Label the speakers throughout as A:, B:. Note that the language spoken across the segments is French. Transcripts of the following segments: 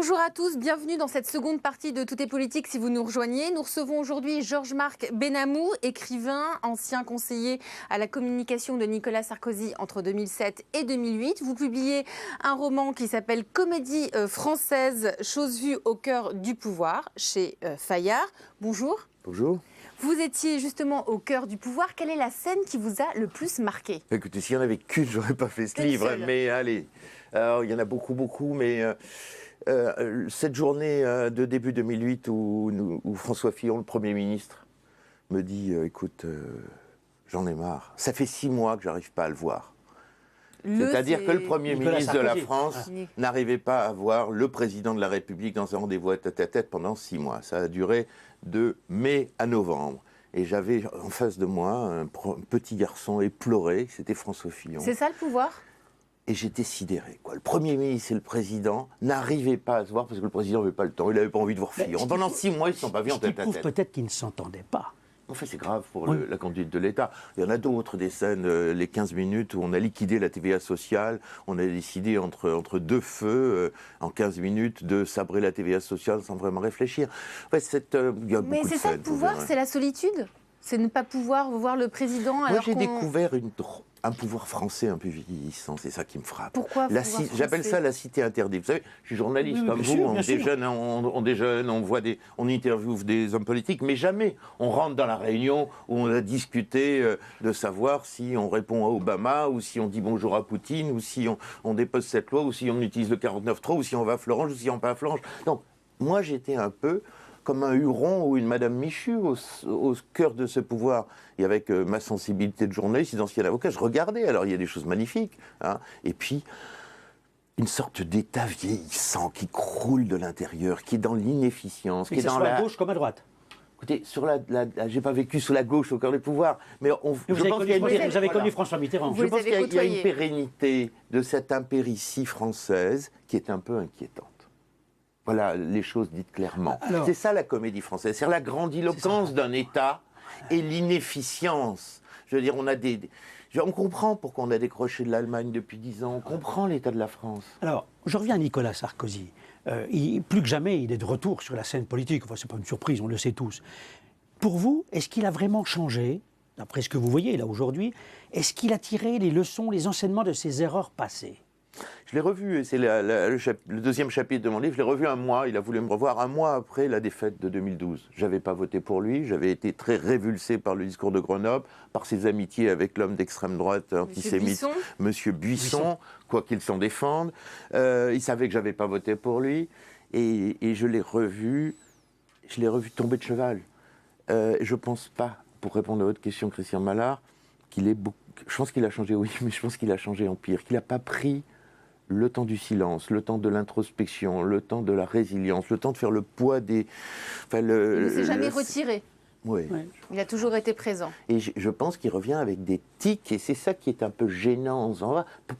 A: Bonjour à tous, bienvenue dans cette seconde partie de Tout est politique si vous nous rejoignez. Nous recevons aujourd'hui Georges-Marc Benamou, écrivain, ancien conseiller à la communication de Nicolas Sarkozy entre 2007 et 2008. Vous publiez un roman qui s'appelle Comédie française, chose vue au cœur du pouvoir chez Fayard. Bonjour.
B: Bonjour.
A: Vous étiez justement au cœur du pouvoir. Quelle est la scène qui vous a le plus marqué?
B: Écoutez, s'il n'y en avait qu'une, j'aurais pas fait ce livre. Mais allez, alors, il y en a beaucoup, mais cette journée de début 2008 où François Fillon, le Premier ministre, me dit écoute, j'en ai marre. Ça fait 6 mois que j'arrive pas à le voir. C'est-à-dire que le Premier ministre de la France n'arrivait pas à voir le président de la République dans un rendez-vous tête-à-tête pendant 6 mois. Ça a duré de mai à novembre. Et j'avais en face de moi un petit garçon éploré, c'était François Fillon.
A: C'est ça le pouvoir?
B: Et j'étais sidéré, quoi. Le Premier ministre et le président n'arrivaient pas à se voir parce que le président n'avait pas le temps, il n'avait pas envie de voir Fillon. Pendant 6 mois, ils ne se sont pas vus en tête-à-tête.
C: Ce qui prouve peut-être qu'ils ne s'entendaient pas.
B: Enfin, c'est grave pour la conduite de l'État. Il y en a d'autres, des scènes, les 15 minutes où on a liquidé la TVA sociale, on a décidé entre deux feux, en 15 minutes, de sabrer la TVA sociale sans vraiment réfléchir. Ouais,
A: mais c'est ça le pouvoir, c'est la solitude? C'est ne pas pouvoir voir le président alors
B: Moi, j'ai découvert un pouvoir français un peu vieillissant, c'est ça qui me frappe.
A: Pourquoi
B: j'appelle ça la cité interdite. Vous savez, je suis journaliste comme vous, on déjeune, on interviewe des hommes politiques, mais jamais on rentre dans la réunion où on a discuté de savoir si on répond à Obama, ou si on dit bonjour à Poutine, ou si on dépose cette loi, ou si on utilise le 49.3, ou si on va à Florange, ou si on va pas à Florange. Donc, moi, j'étais un peu comme un Huron ou une Madame Michu au cœur de ce pouvoir. Et avec ma sensibilité de journaliste et d'ancien avocat, je regardais. Alors, il y a des choses magnifiques. Hein. Et puis, une sorte d'État vieillissant qui croule de l'intérieur, qui est dans l'inefficience.
C: Qui est dans la gauche comme à droite.
B: Écoutez, j'ai pas vécu sous la gauche au cœur du pouvoir, mais
C: vous avez connu François Mitterrand.
B: Je pense qu'il y a une pérennité de cette impéritie française qui est un peu inquiétante. Voilà les choses dites clairement. C'est ça la comédie française, c'est la grandiloquence d'un État et l'inefficience. Je veux dire, on comprend pourquoi on a décroché de l'Allemagne depuis 10 ans, on comprend l'état de la France.
C: Alors, je reviens à Nicolas Sarkozy. Plus que jamais, il est de retour sur la scène politique. Enfin, c'est pas une surprise, on le sait tous. Pour vous, est-ce qu'il a vraiment changé, d'après ce que vous voyez là aujourd'hui? Est-ce qu'il a tiré les leçons, les enseignements de ses erreurs passées?
B: Je l'ai revu, et c'est le deuxième chapitre de mon livre, je l'ai revu un mois, il a voulu me revoir un mois après la défaite de 2012. Je n'avais pas voté pour lui, j'avais été très révulsé par le discours de Grenoble, par ses amitiés avec l'homme d'extrême droite antisémite, Monsieur Buisson, quoi qu'il s'en défende. Il savait que je n'avais pas voté pour lui, et je l'ai revu tomber de cheval. Je ne pense pas, pour répondre à votre question, Christian Mallard, je pense qu'il a changé, oui, mais je pense qu'il a changé en pire, qu'il n'a pas pris le temps du silence, le temps de l'introspection, le temps de la résilience, le temps de faire le poids des...
A: Il ne s'est jamais retiré.
B: Oui.
A: Il a toujours été présent.
B: Et je pense qu'il revient avec des tics, et c'est ça qui est un peu gênant,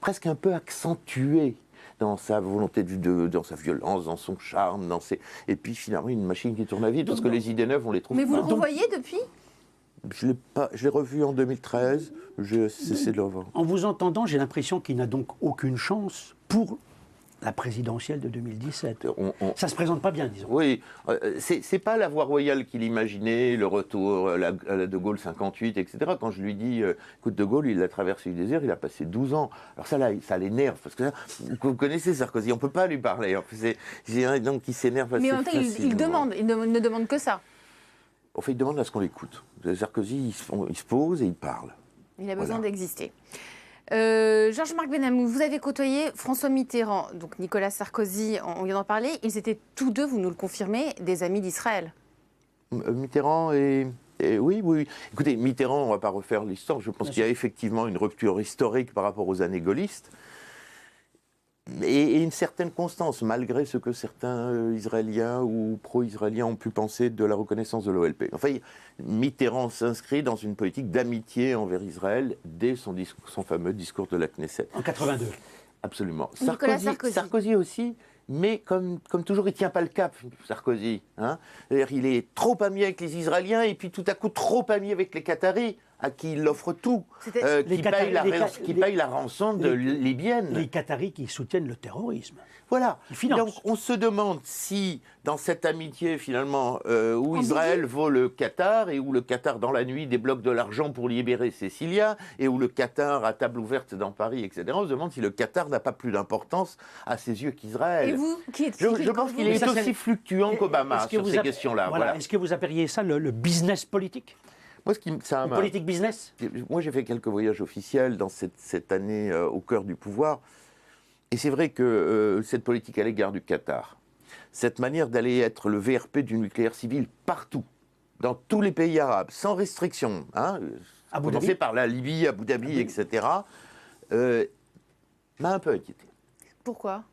B: presque un peu accentué dans sa volonté, dans sa violence, dans son charme, et puis finalement une machine qui tourne à vide, parce que les idées neuves, on les trouve
A: pas. Mais vous le
B: revoyez
A: revoyez depuis?
B: Je l'ai revu en 2013, j'ai cessé de le revoir.
C: En vous entendant, j'ai l'impression qu'il n'a donc aucune chance pour la présidentielle de 2017. Ça ne se présente pas bien, disons.
B: Oui, c'est pas la voie royale qu'il imaginait, le retour à la De Gaulle 58, etc. Quand je lui dis, écoute, De Gaulle, il a traversé le désert, il a passé 12 ans. Alors ça l'énerve, parce que vous connaissez Sarkozy, on ne peut pas lui parler. J'ai un homme qui s'énerve assez facilement.
A: Mais il ne demande que ça.
B: En fait, il demande à ce qu'on l'écoute. Sarkozy, il se pose et il parle.
A: Il a besoin d'exister. Georges-Marc Benamou, vous avez côtoyé François Mitterrand, donc Nicolas Sarkozy, on vient d'en parler. Ils étaient tous deux, vous nous le confirmez, des amis d'Israël.
B: Mitterrand oui. Écoutez, Mitterrand, on ne va pas refaire l'histoire. Je pense qu'il y a effectivement une rupture historique par rapport aux années gaullistes. Et une certaine constance, malgré ce que certains Israéliens ou pro-israéliens ont pu penser de la reconnaissance de l'OLP. Enfin, Mitterrand s'inscrit dans une politique d'amitié envers Israël dès son fameux discours de la Knesset.
C: En 82.
B: Absolument.
A: Sarkozy
B: aussi, mais comme toujours, il ne tient pas le cap, Sarkozy. Hein. C'est-à-dire, il est trop ami avec les Israéliens et puis tout à coup trop ami avec les Qataris. à qui il offre tout,
C: Les
B: qui paye la rançon libyenne.
C: Les Qataris qui soutiennent le terrorisme.
B: Voilà.
C: Ils financent.
B: Donc on se demande si, dans cette amitié finalement, où Israël vaut le Qatar, et où le Qatar, dans la nuit, débloque de l'argent pour libérer Cécilia, et où le Qatar a table ouverte dans Paris, etc., on se demande si le Qatar n'a pas plus d'importance à ses yeux qu'Israël.
A: Et vous,
B: je pense qu'il est aussi fluctuant qu'Obama sur ces questions-là.
C: Voilà. Est-ce que vous appelleriez ça le business politique?
B: Moi,
C: politique business?
B: Moi, j'ai fait quelques voyages officiels dans cette année au cœur du pouvoir. Et c'est vrai que cette politique à l'égard du Qatar, cette manière d'aller être le VRP du nucléaire civil partout, dans tous les pays arabes, sans restriction, commencer par la Libye, Abu Dhabi, etc., m'a un peu inquiété.
A: Pourquoi?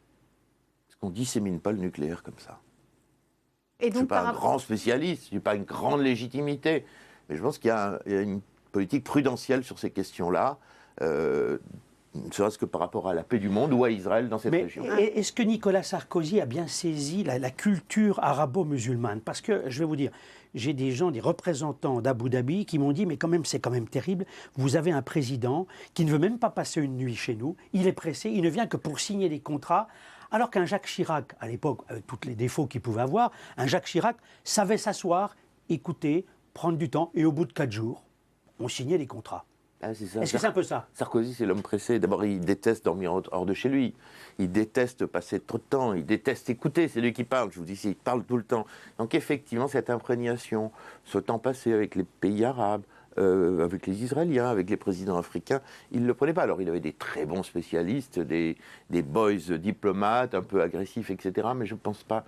B: Parce qu'on ne dissémine pas le nucléaire comme ça.
A: Et donc,
B: je ne suis pas un grand spécialiste, je n'ai pas une grande légitimité, mais je pense qu'il y a une politique prudentielle sur ces questions-là, ne serait-ce que par rapport à la paix du monde ou à Israël dans cette région.
C: Est-ce que Nicolas Sarkozy a bien saisi la culture arabo-musulmane? Parce que, je vais vous dire, j'ai des représentants d'Abu Dhabi qui m'ont dit, mais quand même, c'est quand même terrible, vous avez un président qui ne veut même pas passer une nuit chez nous, il est pressé, il ne vient que pour signer des contrats, alors qu'un Jacques Chirac, à l'époque, avec tous les défauts qu'il pouvait avoir, un Jacques Chirac savait s'asseoir, écouter, prendre du temps, et au bout de 4 jours, on signait les contrats. Est-ce que c'est un peu ça?
B: Sarkozy, c'est l'homme pressé. D'abord, il déteste dormir hors de chez lui. Il déteste passer trop de temps. Il déteste écouter. C'est lui qui parle. Je vous dis, il parle tout le temps. Donc, effectivement, cette imprégnation, ce temps passé avec les pays arabes, avec les Israéliens, avec les présidents africains, il ne le prenait pas. Alors, il avait des très bons spécialistes, des boys diplomates, un peu agressifs, etc. Mais je ne pense pas.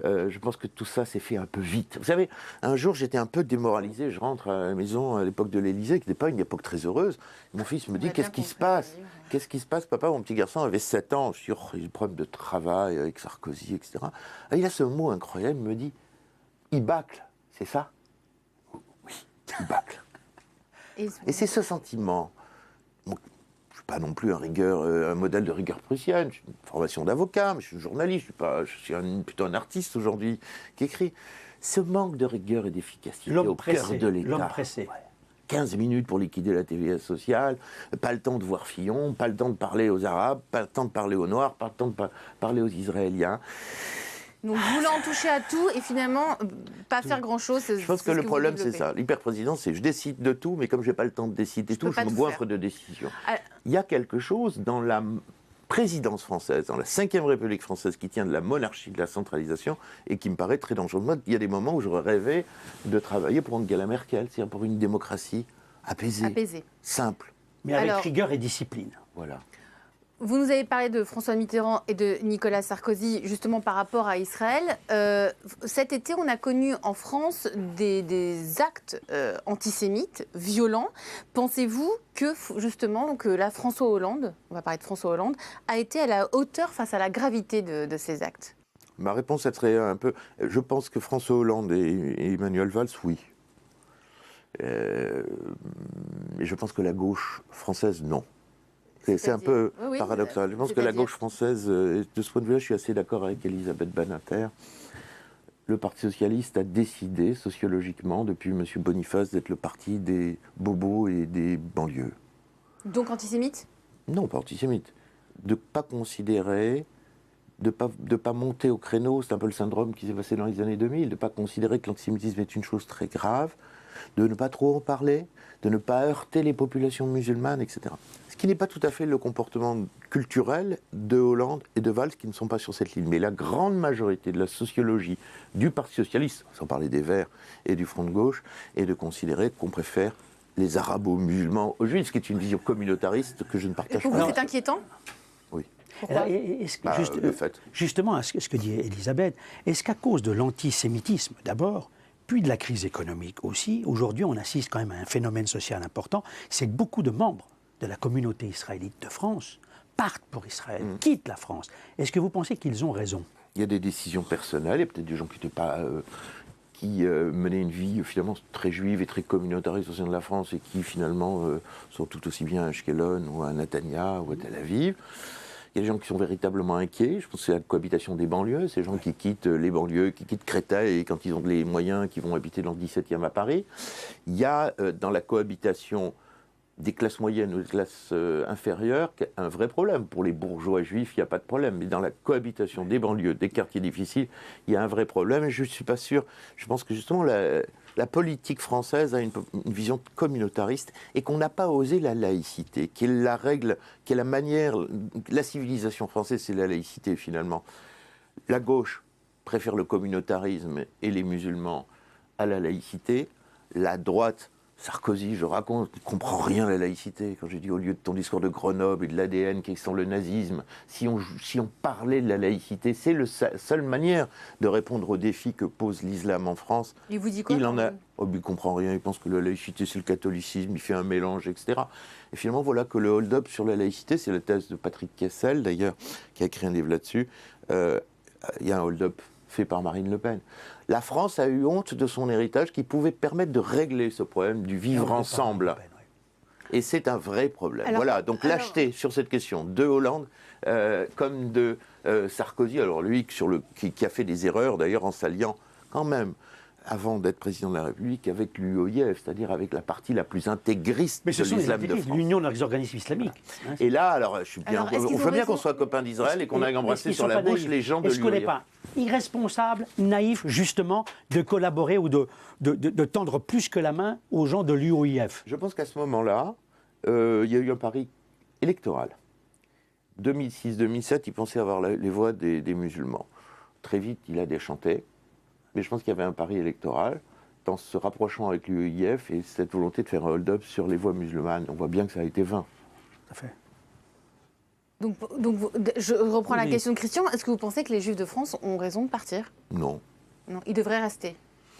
B: Je pense que tout ça s'est fait un peu vite. Vous savez, un jour, j'étais un peu démoralisé. Je rentre à la maison à l'époque de l'Élysée, qui n'était pas une époque très heureuse. Mon fils me dit, qu'est-ce qui se passe? Qu'est-ce qui se passe, papa? Mon petit garçon avait 7 ans. Je suis il y a des problèmes de travail avec Sarkozy, etc. Et il a ce mot incroyable, il me dit, il bâcle, c'est ça? Oui, il bâcle. Et c'est ce sentiment. Je ne suis pas non plus un modèle de rigueur prussienne. J'ai une formation d'avocat, mais je suis journaliste, je suis plutôt un artiste aujourd'hui qui écrit. Ce manque de rigueur et d'efficacité au cœur de l'État.
C: L'homme pressé.
B: Ouais. 15 minutes pour liquider la TVA sociale, pas le temps de voir Fillon, pas le temps de parler aux Arabes, pas le temps de parler aux Noirs, pas le temps de parler aux Israéliens.
A: Donc, voulant toucher à tout et finalement pas faire grand-chose.
B: Je pense que le problème, c'est ça. L'hyperprésidence, c'est je décide de tout, mais comme je n'ai pas le temps de décider tout, je me goinfre de décisions. Il y a quelque chose dans la présidence française, dans la Ve République française, qui tient de la monarchie, de la centralisation, et qui me paraît très dangereux. Moi, il y a des moments où j'aurais rêvé de travailler pour Angela Merkel, c'est-à-dire pour une démocratie apaisée, simple.
C: Mais avec rigueur et discipline.
B: Voilà.
A: Vous nous avez parlé de François Mitterrand et de Nicolas Sarkozy, justement par rapport à Israël. Cet été, on a connu en France des actes antisémites, violents. Pensez-vous que, justement, là, François Hollande, on va parler de François Hollande, a été à la hauteur face à la gravité de ces actes?
B: Ma réponse, elle serait un peu... Je pense que François Hollande et Emmanuel Valls, oui. Mais je pense que la gauche française, non. C'est un peu paradoxal. Je pense que la gauche française, de ce point de vue-là, je suis assez d'accord avec Elisabeth Badinter. Le Parti socialiste a décidé, sociologiquement, depuis M. Boniface, d'être le parti des bobos et des banlieues.
A: Donc antisémite?
B: Non, pas antisémite. De ne pas considérer, de pas monter au créneau, c'est un peu le syndrome qui s'est passé dans les années 2000, de ne pas considérer que l'antisémitisme est une chose très grave, de ne pas trop en parler, de ne pas heurter les populations musulmanes, etc. Ce qui n'est pas tout à fait le comportement culturel de Hollande et de Valls qui ne sont pas sur cette ligne. Mais la grande majorité de la sociologie du Parti socialiste, sans parler des Verts et du Front de gauche, est de considérer qu'on préfère les arabo-musulmans aux juifs, ce qui est une vision communautariste que je ne partage pas.
A: Pour vous, c'est inquiétant?
B: Oui.
C: Justement, à ce que dit Elisabeth, est-ce qu'à cause de l'antisémitisme d'abord, puis de la crise économique aussi, aujourd'hui on assiste quand même à un phénomène social important, c'est que beaucoup de membres de la communauté israélite de France partent pour Israël, quittent la France. Est-ce que vous pensez qu'ils ont raison?
B: Il y a des décisions personnelles, il y a peut-être des gens qui n'étaient pas... qui menaient une vie finalement très juive et très communautariste au sein de la France et qui finalement sont tout aussi bien à Ashkelon ou à Netanya ou à Tel Aviv. Il y a des gens qui sont véritablement inquiets. Je pense que c'est la cohabitation des banlieues, ces gens qui quittent les banlieues, qui quittent Créteil et quand ils ont les moyens, qui vont habiter dans le 17e à Paris. Il y a dans la cohabitation des classes moyennes ou des classes inférieures un vrai problème. Pour les bourgeois juifs, il n'y a pas de problème. Mais dans la cohabitation des banlieues, des quartiers difficiles, il y a un vrai problème. Et je ne suis pas sûr. Je pense que justement, la politique française a une vision communautariste et qu'on n'a pas osé la laïcité, qui est la règle, qui est la manière. La civilisation française, c'est la laïcité finalement. La gauche préfère le communautarisme et les musulmans à la laïcité. La droite, Sarkozy, je raconte, ne comprend rien à la laïcité. Quand j'ai dit au lieu de ton discours de Grenoble et de l'ADN qui sont le nazisme, si on parlait de la laïcité, c'est la seule manière de répondre aux défis que pose l'islam en France.
A: Il vous dit quoi?
B: Il ne comprend rien, il pense que la laïcité c'est le catholicisme, il fait un mélange, etc. Et finalement, voilà que le hold-up sur la laïcité, c'est la thèse de Patrick Kessel d'ailleurs, qui a écrit un livre là-dessus. Il y a un hold-up fait par Marine Le Pen. La France a eu honte de son héritage qui pouvait permettre de régler ce problème du vivre ensemble. Et c'est un vrai problème. Alors, voilà, donc lâcheté sur cette question de Hollande comme de Sarkozy, alors lui qui a fait des erreurs d'ailleurs en s'alliant quand même avant d'être président de la République avec l'UOIF, c'est-à-dire avec la partie la plus intégriste de l'islam de France.
C: L'Union des organismes islamiques.
B: Voilà. Et là, alors, on fait bien qu'on soit copains d'Israël et qu'on aille embrasser sur la bouche les gens de l'UOIF.
C: Est-ce qu'on n'est pas irresponsable, naïf, justement, de collaborer ou de tendre plus que la main aux gens de l'UOIF?
B: Je pense qu'à ce moment-là, il y a eu un pari électoral. 2006-2007, il pensait avoir les voix des musulmans. Très vite, il a déchanté. Mais je pense qu'il y avait un pari électoral dans se rapprochant avec l'UEIF et cette volonté de faire un hold-up sur les voix musulmanes. On voit bien que ça a été vain.
C: Tout à fait.
A: Donc je reprends la question de Christian. Est-ce que vous pensez que les Juifs de France ont raison de partir?
B: Non.
A: Non, ils devraient rester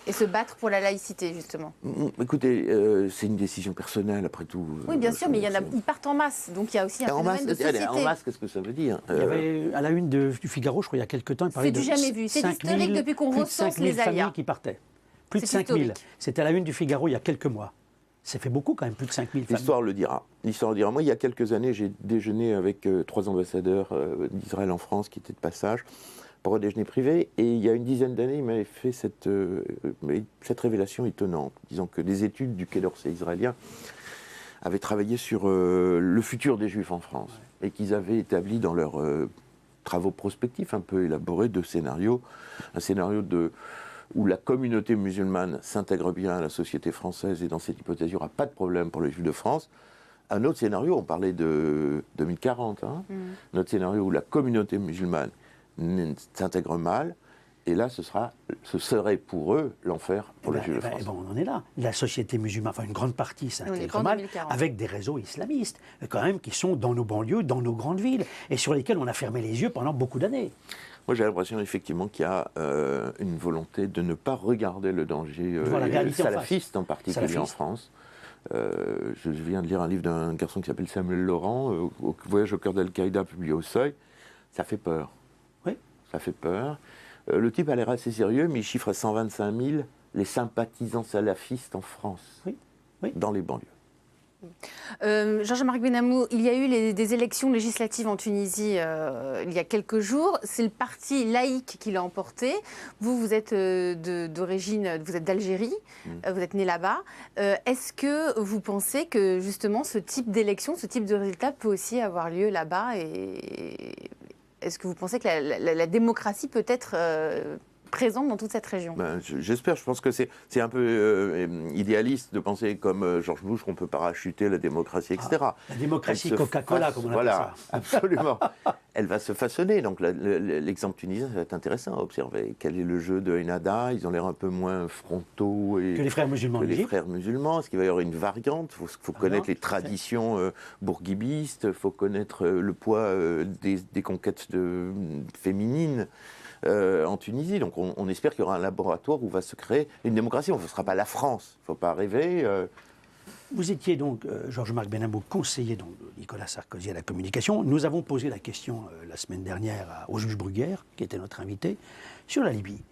A: et se battre pour la laïcité, justement.
B: Écoutez, c'est une décision personnelle, après tout.
A: Oui, bien sûr, mais ils partent en masse. Donc il y a aussi un phénomène de société.
B: En masse, qu'est-ce que ça veut dire?
C: Il y avait, à la une du Figaro, je crois, il y a quelques temps, il parlait de...
A: C'est du jamais vu. C'est historique depuis qu'on recense les aléas.
C: Familles qui partaient. Plus de 5 000. C'était à la une du Figaro il y a quelques mois. Ça fait beaucoup quand même, plus de 5 000 familles.
B: L'histoire le dira. L'histoire le dira. Moi, il y a quelques années, j'ai déjeuné avec 3 ambassadeurs d'Israël en France qui étaient de passage pour un déjeuner privé. Et il y a une dizaine d'années, il m'avait fait cette révélation étonnante, disant que des études du Quai d'Orsay israélien avaient travaillé sur le futur des Juifs en France et qu'ils avaient établi dans leurs travaux prospectifs un peu élaborés de scénarios, un scénario où la communauté musulmane s'intègre bien à la société française et dans cette hypothèse, il n'y aura pas de problème pour les Juifs de France. Un autre scénario, on parlait de 2040, notre scénario où la communauté musulmane s'intègre mal, et là, ce serait pour eux l'enfer pour les Juifs de France.
C: On en est là. La société musulmane, enfin une grande partie s'intègre mal, avec des réseaux islamistes, quand même, qui sont dans nos banlieues, dans nos grandes villes, et sur lesquels on a fermé les yeux pendant beaucoup d'années.
B: Moi, j'ai l'impression effectivement qu'il y a une volonté de ne pas regarder le danger salafiste en particulier en France. Je viens de lire un livre d'un garçon qui s'appelle Samuel Laurent, Voyage au cœur d'Al-Qaïda, publié au Seuil. Ça fait peur.
C: Oui. Ça
B: fait peur. Le type a l'air assez sérieux, mais il chiffre à 125 000 les sympathisants salafistes en France, dans les banlieues.
A: Georges-Marc Benamou, il y a eu des élections législatives en Tunisie il y a quelques jours. C'est le parti laïque qui l'a emporté. Vous êtes d'origine, vous êtes d'Algérie, vous êtes né là-bas. Est-ce que vous pensez que justement ce type d'élection, ce type de résultat peut aussi avoir lieu là-bas et est-ce que vous pensez que la démocratie peut être présente dans toute cette région?
B: J'espère. Je pense que c'est un peu idéaliste de penser comme George Bush qu'on peut parachuter la démocratie, etc.
C: La démocratie Coca-Cola, comme on appelle ça.
B: Absolument. Elle va se façonner. Donc l'exemple tunisien, ça va être intéressant à observer. Quel est le jeu de Ennahda? Ils ont l'air un peu moins frontaux que
C: les frères musulmans.
B: Est-ce qu'il va y avoir une variante? Il faut connaître les traditions bourguibistes, il faut connaître le poids des conquêtes féminines. En Tunisie. Donc on espère qu'il y aura un laboratoire où va se créer une démocratie. On ne sera pas la France, il ne faut pas rêver.
C: Vous étiez donc, Georges-Marc Benamou, conseiller de Nicolas Sarkozy à la communication. Nous avons posé la question la semaine dernière au juge Bruguière, qui était notre invité, sur la Libye.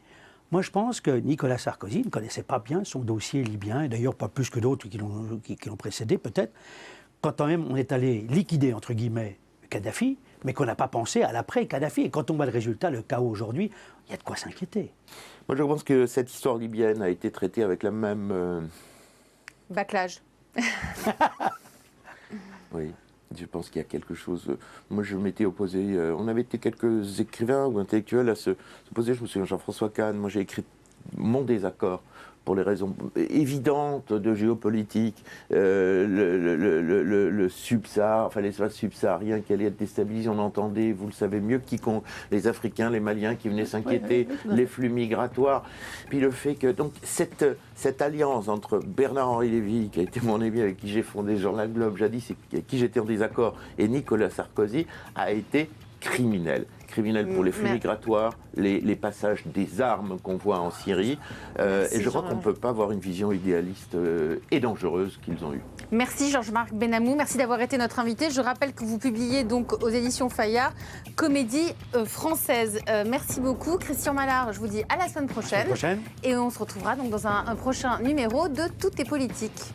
C: Moi, je pense que Nicolas Sarkozy ne connaissait pas bien son dossier libyen, et d'ailleurs pas plus que d'autres qui l'ont précédé, peut-être. Quand même on est allé liquider, entre guillemets, Kadhafi, mais qu'on n'a pas pensé à l'après-Kadhafi. Et quand on voit le résultat, le chaos aujourd'hui, il y a de quoi s'inquiéter.
B: Moi, je pense que cette histoire libyenne a été traitée avec la même...
A: Bâclage.
B: Oui, je pense qu'il y a quelque chose... Moi, je m'étais opposé... on avait été quelques écrivains ou intellectuels à s'opposer. Je me souviens, Jean-François Kahn, moi j'ai écrit mon désaccord pour les raisons évidentes de géopolitique, le subsahar, enfin l'espace subsaharien qui allait être déstabilisé, on entendait, vous le savez mieux que quiconque, les Africains, les Maliens qui venaient s'inquiéter, les flux migratoires. Puis le fait que donc cette alliance entre Bernard-Henri Lévy, qui a été mon ami avec qui j'ai fondé le Journal Globe jadis, et avec qui j'étais en désaccord, et Nicolas Sarkozy, a été criminel. Criminel pour les flux migratoires, les passages des armes qu'on voit en Syrie. Et je crois qu'on ne peut pas avoir une vision idéaliste et dangereuse qu'ils ont eue.
A: Merci Georges-Marc Benamou, merci d'avoir été notre invité. Je rappelle que vous publiez donc aux éditions Fayard, Comédie française. Merci beaucoup. Christian Mallard, je vous dis à la semaine prochaine. Et on se retrouvera donc dans un prochain numéro de Tout est politique.